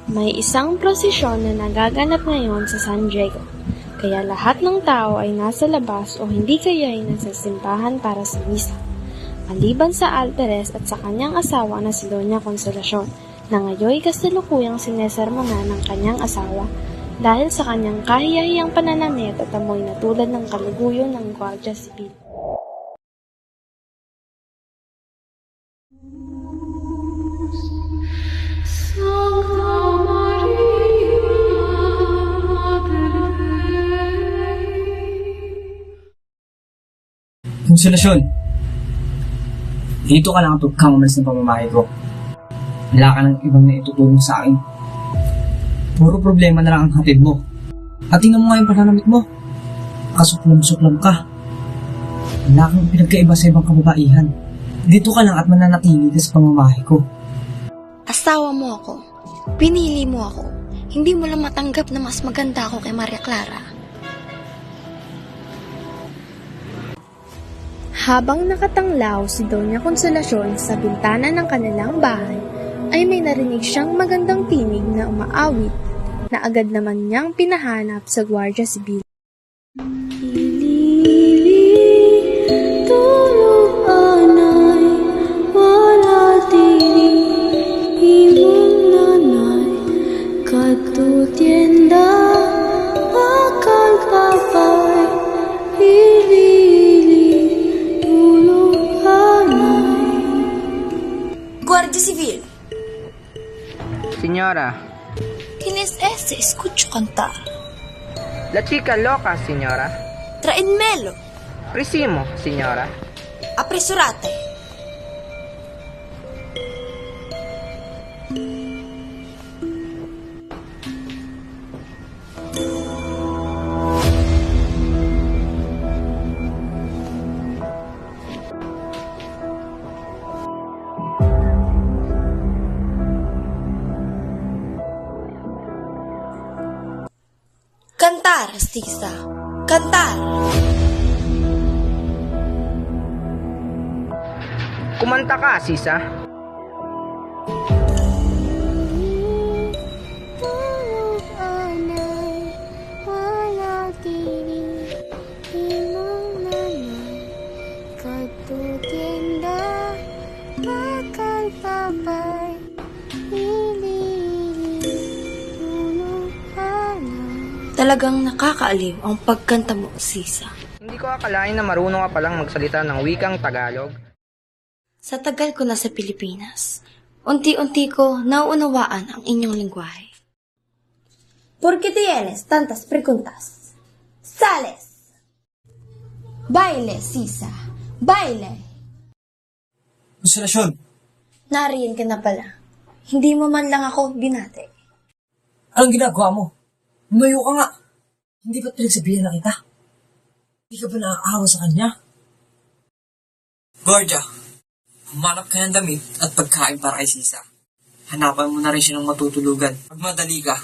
May isang prosesyon na nagaganap ngayon sa San Diego, kaya lahat ng tao ay nasa labas o hindi kaya ay nasa simbahan para sa misa. Maliban sa Alperes at sa kanyang asawa na si Doña Consolacion, na ngayon kasalukuyang sinesermonan ng kanyang asawa dahil sa kanyang kahiyahiyang pananamit at amoy na tulad ng kaluguyo ng Guardia Civil. Konsolasyon, dito ka lang kang umalis ng pamamahay ko. Wala ka ng ibang naitutulong sa akin. Puro problema na lang ang hatid mo. At tingnan mo nga yung pananamit mo. Kasuklam-suklam ka. Wala kang pinagkaiba sa ibang kababaihan. Dito ka lang at mananatili ka sa pamamahay ko. Asawa mo ako. Pinili mo ako. Hindi mo lang matanggap na mas maganda ako kay Maria Clara. Habang nakatanglaw si Doña Consolacion sa bintana ng kanilang bahay, ay may narinig siyang magandang tinig na umaawit na agad naman niyang pinahanap sa Guardia Civil. Guardia Civil. Señora, ¿Quién es ese? Escucho cantar. la chica loca, señora. Traénmelo. Prisimo, señora. Apresurate. Cantar, Sisa. Cantar. Kumanta ka, Sisa. Talagang nakakaaliw ang pagkanta mo, Sisa. Hindi ko akalain na marunong ka palang magsalita ng wikang Tagalog. Sa tagal ko na sa Pilipinas, unti-unti ko nauunawaan ang inyong lengguwahe. ¿Por qué tienes tantas preguntas? ¡Sales! Baile, Sisa. Baile. Konsolasyon, Nariyan ka na pala. Hindi mo man lang ako binate. anong ginagawa mo? Lumayo ka nga. Hindi ba't pinagsabihan na kita? Hindi ka ba naaawa sa kanya? Guardia, humanap ka ng damit at pagkain para kay Sisa. Hanapan mo na rin siya ng matutulugan. Pag madali ka,